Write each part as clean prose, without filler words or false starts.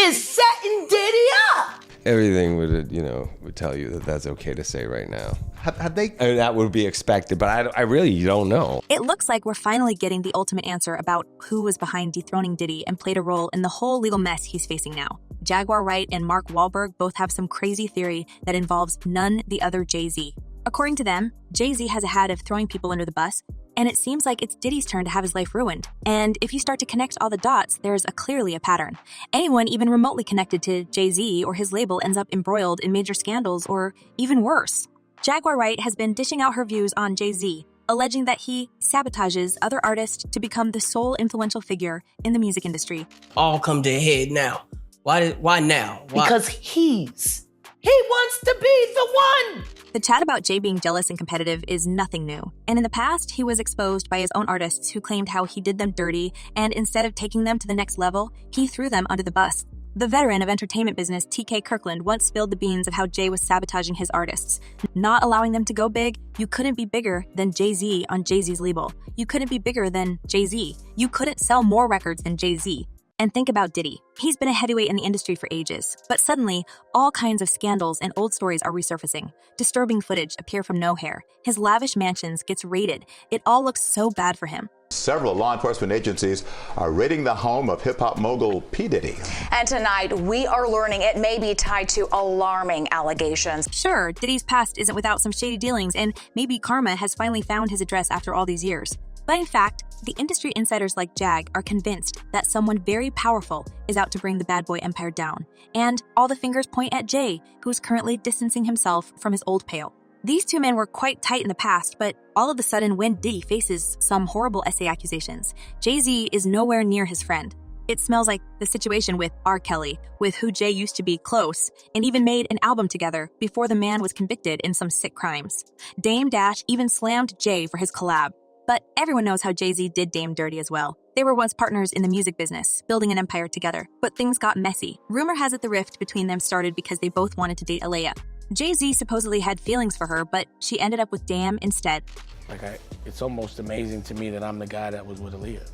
is setting Diddy up. Everything would tell you that that's okay to say right now. Have they? I mean, that would be expected, but I really don't know. It looks like we're finally getting the ultimate answer about who was behind dethroning Diddy and played a role in the whole legal mess he's facing now. Jaguar Wright and Mark Wahlberg both have some crazy theory that involves none the other Jay-Z. According to them, Jay-Z has a habit of throwing people under the bus, and it seems like it's Diddy's turn to have his life ruined. And if you start to connect all the dots, there's clearly a pattern. Anyone even remotely connected to Jay-Z or his label ends up embroiled in major scandals or even worse. Jaguar Wright has been dishing out her views on Jay-Z, alleging that he sabotages other artists to become the sole influential figure in the music industry. All come to a head now. Why now? Why? Because he wants to be the one. The chat about Jay being jealous and competitive is nothing new. And in the past, he was exposed by his own artists who claimed how he did them dirty, and instead of taking them to the next level, he threw them under the bus. The veteran of entertainment business T.K. Kirkland once spilled the beans of how Jay was sabotaging his artists. Not allowing them to go big, you couldn't be bigger than Jay-Z on Jay-Z's label. You couldn't be bigger than Jay-Z. You couldn't sell more records than Jay-Z. And think about Diddy. He's been a heavyweight in the industry for ages, but suddenly, all kinds of scandals and old stories are resurfacing. Disturbing footage appear from nowhere. His lavish mansions gets raided. It all looks so bad for him. Several law enforcement agencies are raiding the home of hip-hop mogul P. Diddy. And tonight, we are learning it may be tied to alarming allegations. Sure, Diddy's past isn't without some shady dealings, and maybe karma has finally found his address after all these years. But in fact, the industry insiders like Jag are convinced that someone very powerful is out to bring the bad boy empire down. And all the fingers point at Jay, who's currently distancing himself from his old pal. These two men were quite tight in the past, but all of a sudden when Diddy faces some horrible SA accusations, Jay-Z is nowhere near his friend. It smells like the situation with R. Kelly, with who Jay used to be close, and even made an album together before the man was convicted in some sick crimes. Dame Dash even slammed Jay for his collab. But everyone knows how Jay-Z did Dame dirty as well. They were once partners in the music business, building an empire together. But things got messy. Rumor has it the rift between them started because they both wanted to date Aaliyah. Jay-Z supposedly had feelings for her, but she ended up with Dame instead. It's almost amazing to me that I'm the guy that was with Aaliyah.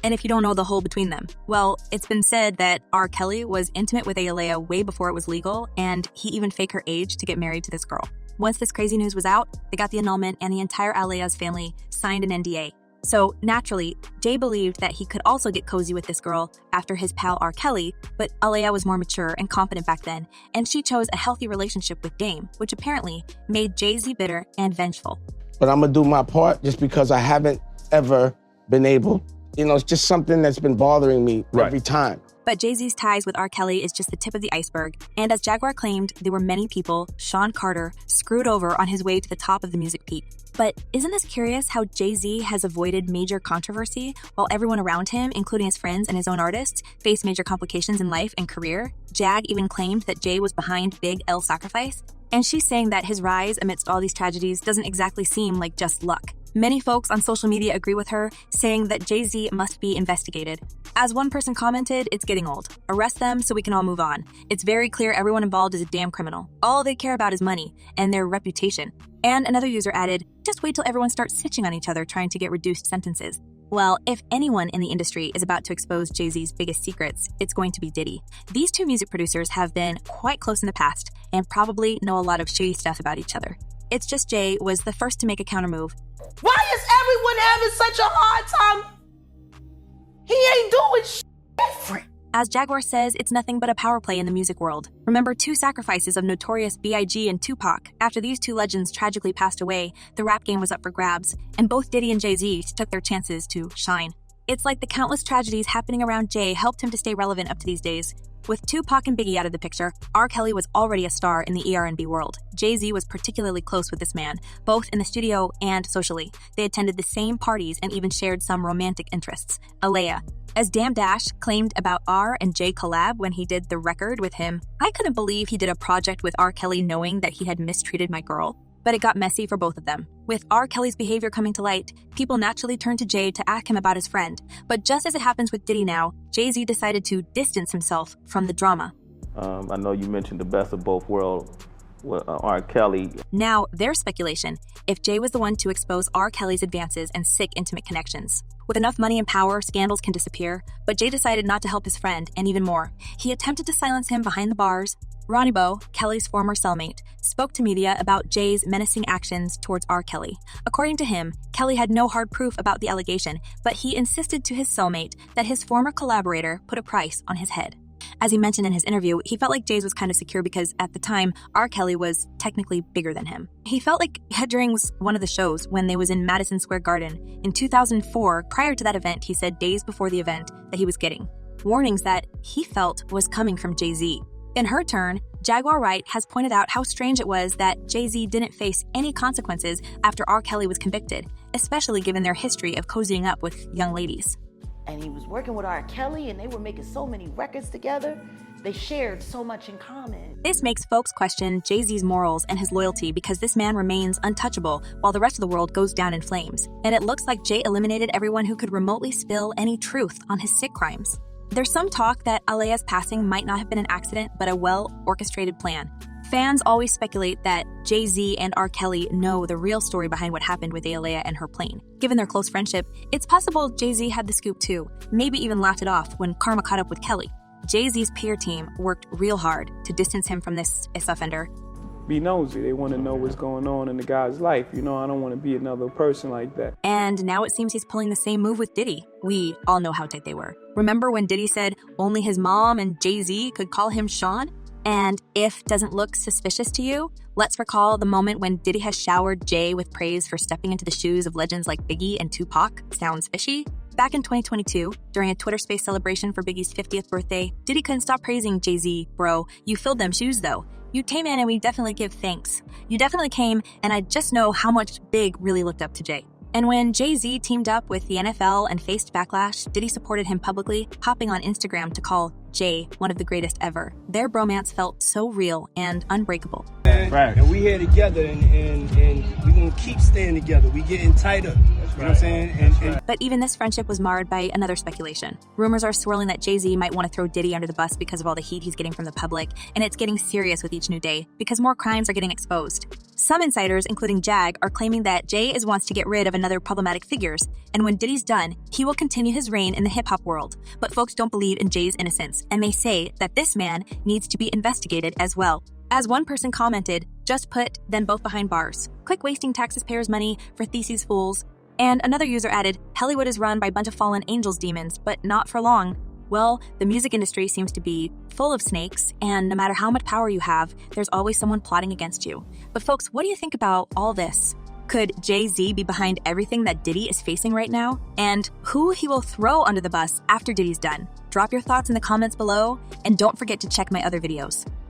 And if you don't know the whole between them, well, it's been said that R. Kelly was intimate with Aaliyah way before it was legal, and he even faked her age to get married to this girl. Once this crazy news was out, they got the annulment and the entire Aaliyah's family signed an NDA. So naturally, Jay believed that he could also get cozy with this girl after his pal R. Kelly, but Aaliyah was more mature and confident back then, and she chose a healthy relationship with Dame, which apparently made Jay-Z bitter and vengeful. But I'm gonna do my part just because I haven't ever been able. It's just something that's been bothering me every time. But Jay-Z's ties with R. Kelly is just the tip of the iceberg. And as Jaguar claimed, there were many people, Sean Carter, screwed over on his way to the top of the music peak. But isn't this curious how Jay-Z has avoided major controversy while everyone around him, including his friends and his own artists, face major complications in life and career? Jag even claimed that Jay was behind Big L sacrifice. And she's saying that his rise amidst all these tragedies doesn't exactly seem like just luck. Many folks on social media agree with her, saying that Jay-Z must be investigated. As one person commented, it's getting old. Arrest them so we can all move on. It's very clear everyone involved is a damn criminal. All they care about is money and their reputation. And another user added, just wait till everyone starts snitching on each other trying to get reduced sentences. Well, if anyone in the industry is about to expose Jay-Z's biggest secrets, it's going to be Diddy. These two music producers have been quite close in the past and probably know a lot of shady stuff about each other. It's just Jay was the first to make a countermove. Why is everyone having such a hard time? He ain't doing shit different. As Jaguar says, it's nothing but a power play in the music world. Remember two sacrifices of notorious B.I.G. and Tupac. After these two legends tragically passed away, the rap game was up for grabs, and both Diddy and Jay-Z took their chances to shine. It's like the countless tragedies happening around Jay helped him to stay relevant up to these days. With Tupac and Biggie out of the picture, R. Kelly was already a star in the ER&B world. Jay-Z was particularly close with this man, both in the studio and socially. They attended the same parties and even shared some romantic interests. Aaliyah. As Dame Dash claimed about R and Jay collab when he did the record with him, I couldn't believe he did a project with R. Kelly knowing that he had mistreated my girl. But it got messy for both of them. With R. Kelly's behavior coming to light, people naturally turned to Jay to ask him about his friend. But just as it happens with Diddy now, Jay-Z decided to distance himself from the drama. I know you mentioned the best of both worlds with R. Kelly. Now, there's speculation if Jay was the one to expose R. Kelly's advances and sick intimate connections. With enough money and power, scandals can disappear, but Jay decided not to help his friend, and even more. He attempted to silence him behind the bars. Ronnie Bo, Kelly's former cellmate, spoke to media about Jay's menacing actions towards R. Kelly. According to him, Kelly had no hard proof about the allegation, but he insisted to his cellmate that his former collaborator put a price on his head. As he mentioned in his interview, he felt like Jay's was kind of secure because at the time, R. Kelly was technically bigger than him. He felt like during one of the shows when they was in Madison Square Garden in 2004, prior to that event, he said days before the event that he was getting warnings that he felt was coming from Jay-Z. In her turn, Jaguar Wright has pointed out how strange it was that Jay-Z didn't face any consequences after R. Kelly was convicted, especially given their history of cozying up with young ladies. And he was working with R. Kelly, and they were making so many records together. They shared so much in common. This makes folks question Jay-Z's morals and his loyalty because this man remains untouchable while the rest of the world goes down in flames. And it looks like Jay eliminated everyone who could remotely spill any truth on his sick crimes. There's some talk that Alea's passing might not have been an accident, but a well-orchestrated plan. Fans always speculate that Jay-Z and R. Kelly know the real story behind what happened with Alea and her plane. Given their close friendship, it's possible Jay-Z had the scoop too, maybe even laughed it off when karma caught up with Kelly. Jay-Z's PR team worked real hard to distance him from this offender. Be nosy. They want to know what's going on in the guy's life. You know, I don't want to be another person like that. And now it seems he's pulling the same move with Diddy. We all know how tight they were. Remember when Diddy said only his mom and Jay-Z could call him Sean? And if doesn't look suspicious to you, let's recall the moment when Diddy has showered Jay with praise for stepping into the shoes of legends like Biggie and Tupac. Sounds fishy? Back in 2022, during a Twitter Space celebration for Biggie's 50th birthday, Diddy couldn't stop praising Jay-Z. Bro, you filled them shoes though. You came in and we definitely give thanks. You definitely came, and I just know how much Big really looked up to Jay. And when Jay-Z teamed up with the NFL and faced backlash, Diddy supported him publicly, hopping on Instagram to call Jay one of the greatest ever. Their bromance felt so real and unbreakable. Right. And we here together, and we gonna keep staying together. We getting tighter. You know what I'm saying? But even this friendship was marred by another speculation. Rumors are swirling that Jay-Z might want to throw Diddy under the bus because of all the heat he's getting from the public, and it's getting serious with each new day because more crimes are getting exposed. Some insiders, including Jag, are claiming that Jay wants to get rid of another problematic figures, and when Diddy's done, he will continue his reign in the hip-hop world. But folks don't believe in Jay's innocence, and they say that this man needs to be investigated as well. As one person commented, just put them both behind bars. Click wasting taxpayers' money for theses fools. And another user added, Hollywood is run by a bunch of fallen angels demons, but not for long. Well, the music industry seems to be full of snakes, and no matter how much power you have, there's always someone plotting against you. But folks, what do you think about all this? Could Jay-Z be behind everything that Diddy is facing right now? And who he will throw under the bus after Diddy's done? Drop your thoughts in the comments below, and don't forget to check my other videos.